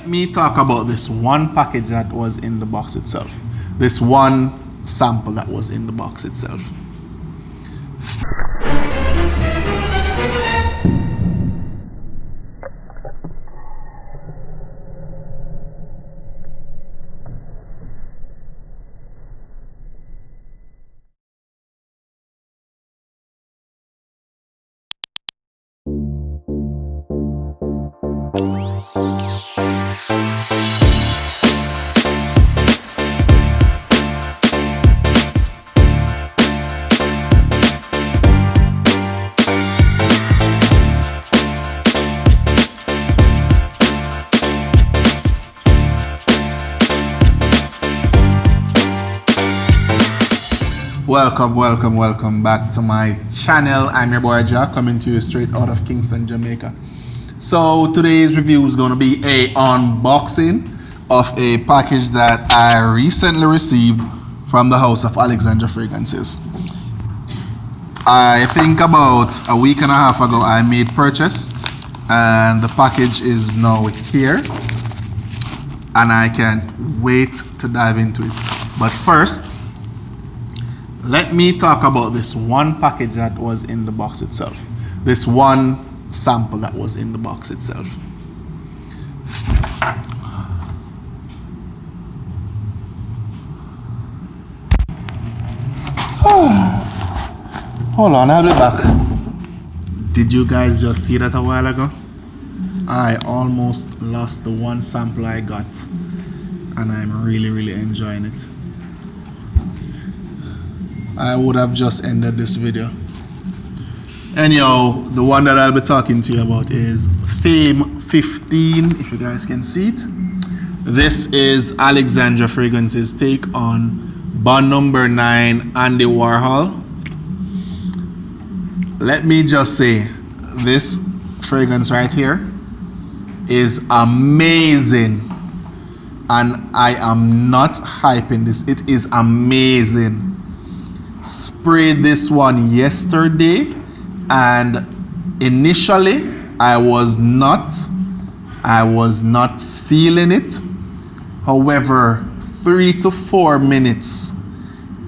Let me talk about this one package that was in the box itself. This one sample that was in the box itself. Welcome back to my channel. I'm your boy Jack, coming to you straight out of Kingston, Jamaica. So today's review is going to be a unboxing of a package that I recently received from the house of Alexandria Fragrances. I think about a week and a half ago I made purchase, and the package is now here, and I can't wait to dive into it. But first, let me talk about this one package that was in the box itself. This one sample that was in the box itself. Hold on, I'll be back. Did you guys just see that a while ago? I almost lost the one sample I got, and I'm really enjoying it. I would have just ended this video. Anyhow, the one that I'll be talking to you about is Fame 15, if you guys can see it. This is Alexandria Fragrances' take on Bond Number 9 Andy Warhol. Let me just say, this fragrance right here is amazing, and I am not hyping this. It is amazing. Sprayed this one yesterday, and initially I was not feeling it. However, 3 to 4 minutes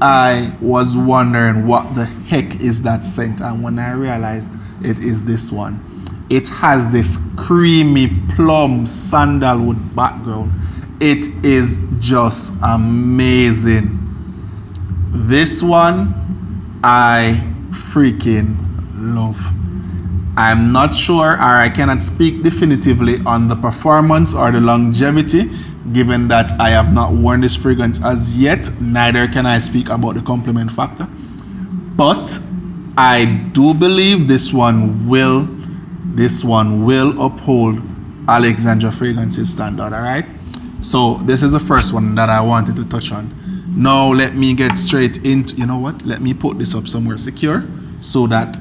I was wondering what the heck is that scent, and when I realized it is this one. It has this creamy plum sandalwood background. It is just amazing. This one I freaking love. I'm not sure, or I cannot speak definitively on the performance or the longevity, given that I have not worn this fragrance as yet. Neither can I speak about the compliment factor. But I do believe this one will uphold Alexandria Fragrances standard, alright? So this is the first one that I wanted to touch on. Now let me get straight into, you know what? Let me put this up somewhere secure so that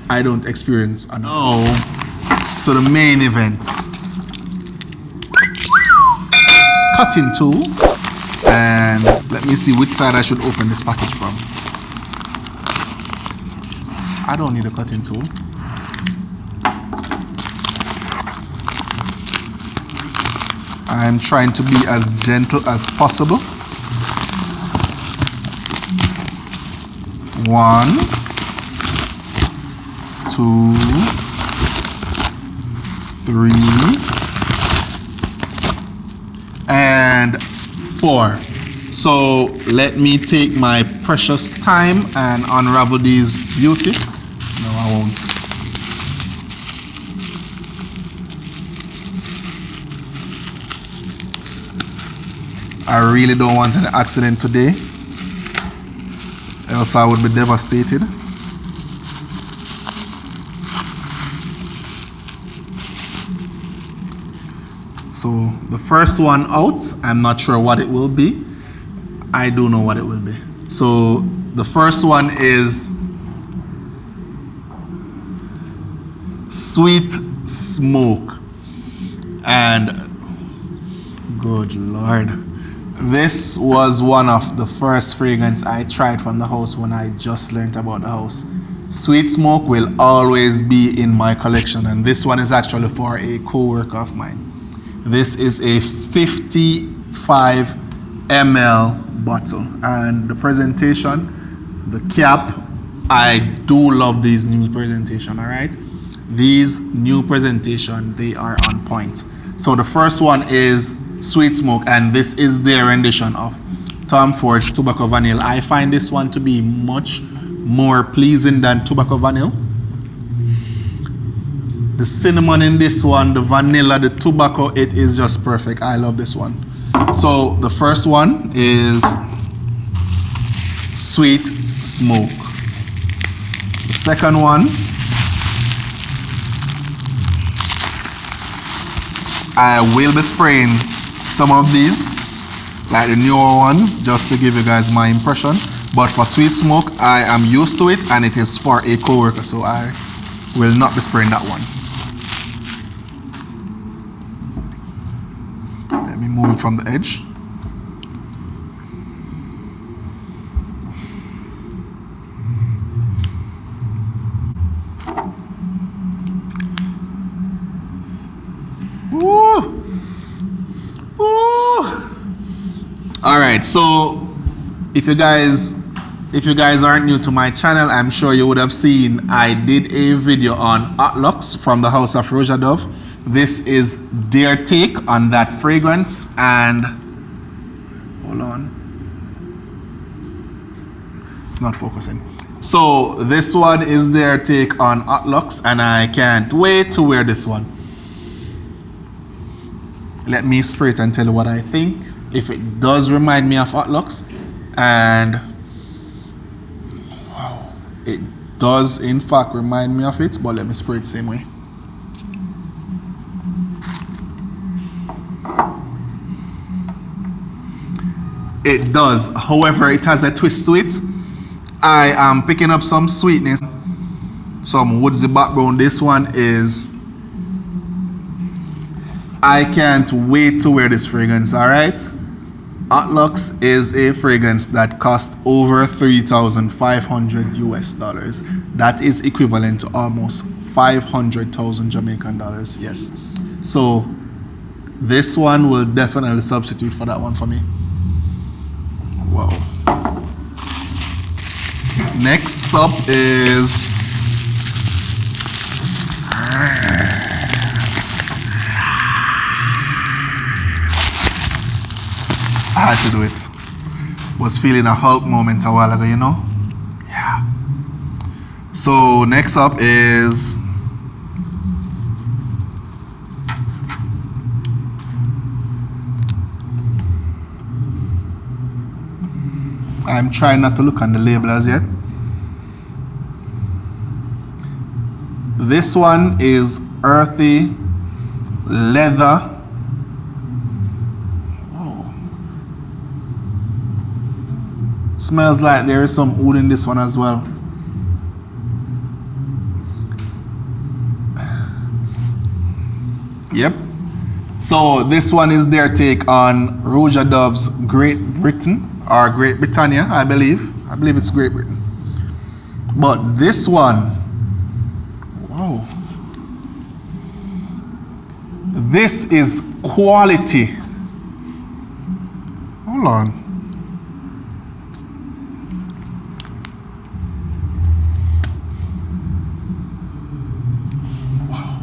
I don't experience another. Now to the main event. Cutting tool, and let me see which side I should open this package from. I don't need a cutting tool. I'm trying to be as gentle as possible. 1, 2, 3, and 4. So let me take my precious time and unravel these beauty. No, I won't. I really don't want an accident today, else I would be devastated. So the first one out, I'm not sure what it will be. I do know what it will be. So the first one is Sweet Smoke, and good Lord, this was one of the first fragrance I tried from the house when I just learned about the house. Sweet Smoke will always be in my collection, and this one is actually for a co-worker of mine. This is a 55 ml bottle, and the presentation, the cap, I do love these new presentation. All right, these new presentation, they are on point. So the first one is Sweet Smoke, and this is their rendition of Tom Ford's Tobacco Vanille. I find this one to be much more pleasing than Tobacco Vanille. The cinnamon in this one, the vanilla, the tobacco, it is just perfect. I love this one. So the first one is Sweet Smoke. The second one, I will be spraying some of these, like the newer ones, just to give you guys my impression. But for Sweet Smoke, I am used to it, and it is for a co-worker, so I will not be spraying that one. Let me move it from the edge. Woo! Woo! All right, so if you guys aren't new to my channel, I'm sure you would have seen I did a video on Atlux from the House of Roja Dove. This is their take on that fragrance, and hold on, it's not focusing. So this one is their take on Atlux, and I can't wait to wear this one. Let me spray it and tell you what I think. If it does remind me of Atlux, and wow, it does in fact remind me of it, but let me spray it the same way. It does, however, it has a twist to it. I am picking up some sweetness, some woodsy background. This one is, I can't wait to wear this fragrance. All right, Atlux is a fragrance that costs over $3,500 US. That is equivalent to almost 500,000 Jamaican dollars. Yes, so this one will definitely substitute for that one for me. Wow. Next up is I had to do it. Was feeling a Hulk moment a while ago, you know? Yeah. So next up is I'm trying not to look on the label as yet. This one is earthy leather. Oh. Smells like there is some wood in this one as well. Yep. So this one is their take on Roja Dove's Great Britain, or Great Britannia, I believe. I believe it's Great Britain. But this one, whoa. This is quality. Hold on. Wow.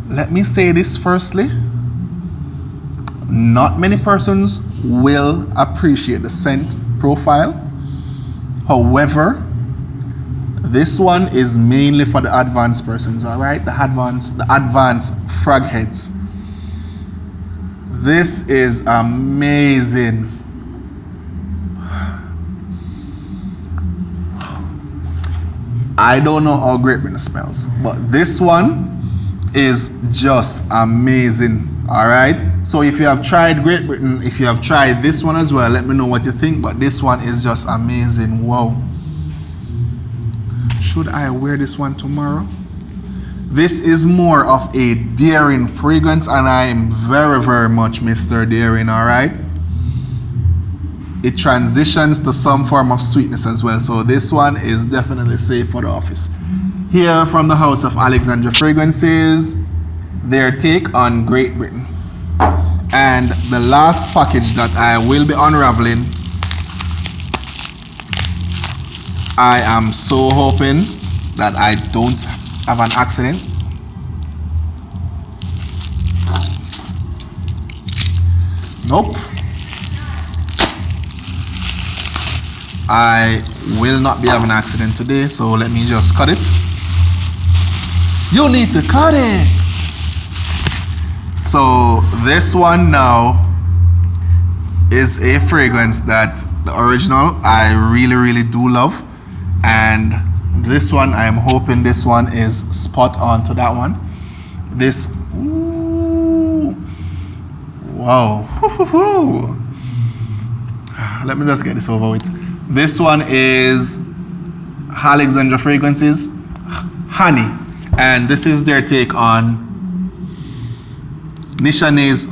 Let me say this firstly. Not many persons will appreciate the scent profile. However, this one is mainly for the advanced persons, all right? The advanced frag heads. This is amazing. I don't know how Great Britain smells, but this one is just amazing, all right? So if you have tried Great Britain, if you have tried this one as well, let me know what you think, but this one is just amazing. Wow. Should I wear this one tomorrow? This is more of a daring fragrance, and I am very, very much Mr. Daring, all right? It transitions to some form of sweetness as well, so this one is definitely safe for the office. Here from the house of Alexandria Fragrances, their take on Great Britain. And the last package that I will be unraveling, I am so hoping that I don't have an accident. Nope. I will not be having an accident today, so let me just cut it. You need to cut it. So this one now is a fragrance that the original I really do love, and this one I'm hoping this one is spot on to that one. This, ooh, wow. Let me just get this over with. This one is Alexandria Fragrances, Hany, and this is their take on Nishane's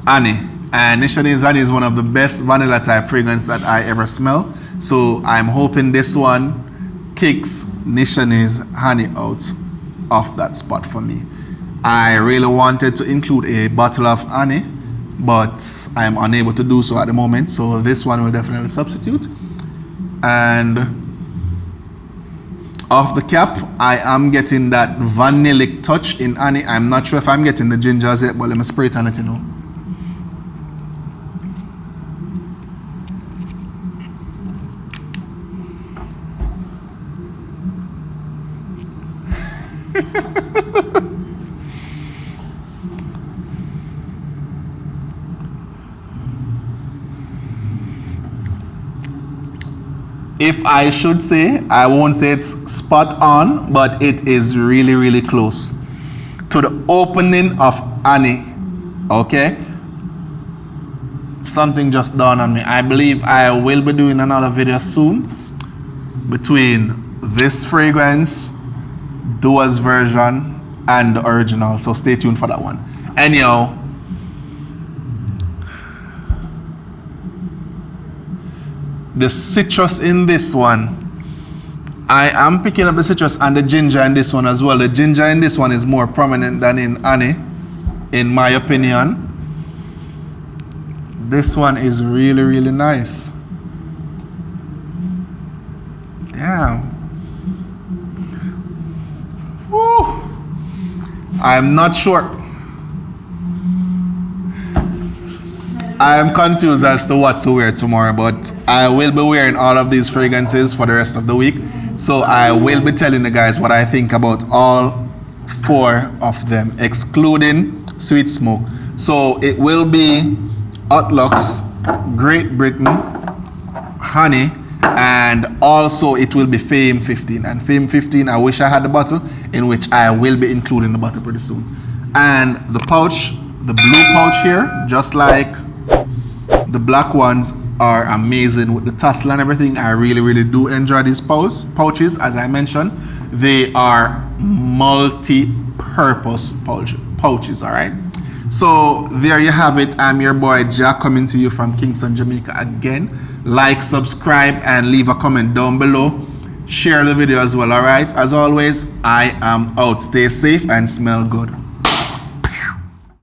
Hany. And Nishane's Hany is one of the best vanilla type fragrance that I ever smell. So I'm hoping this one kicks Nishane's Hany out of that spot for me. I really wanted to include a bottle of Hany, but I'm unable to do so at the moment. So this one will definitely substitute. And off the cap, I am getting that vanillic touch in Hany. I'm not sure if I'm getting the gingers yet, but let me spray it and let you know. If I should say, I won't say it's spot on, but it is really close to the opening of Hany. Okay, something just dawned on me. I believe I will be doing another video soon between this fragrance, Dua's version, and the original, so stay tuned for that one. Anyhow, the citrus in this one, I am picking up the citrus and the ginger in this one as well. The ginger in this one is more prominent than in Hany, in my opinion. This one is really nice. Yeah. Woo. I'm not sure. I am confused as to what to wear tomorrow, but I will be wearing all of these fragrances for the rest of the week. So I will be telling the guys what I think about all 4 of them, excluding Sweet Smoke. So it will be Atlux, Great Britain, Hany, and also it will be Fame 15. And Fame 15, I wish I had the bottle, in which I will be including the bottle pretty soon. And the pouch, the blue pouch here, just like the black ones, are amazing with the tassel and everything. I really do enjoy these pouches. As I mentioned, they are multi-purpose pouches, all right? So there you have it. I'm your boy Jack, coming to you from Kingston, Jamaica again. Like, subscribe, and leave a comment down below. Share the video as well, all right? As always, I am out. Stay safe and smell good.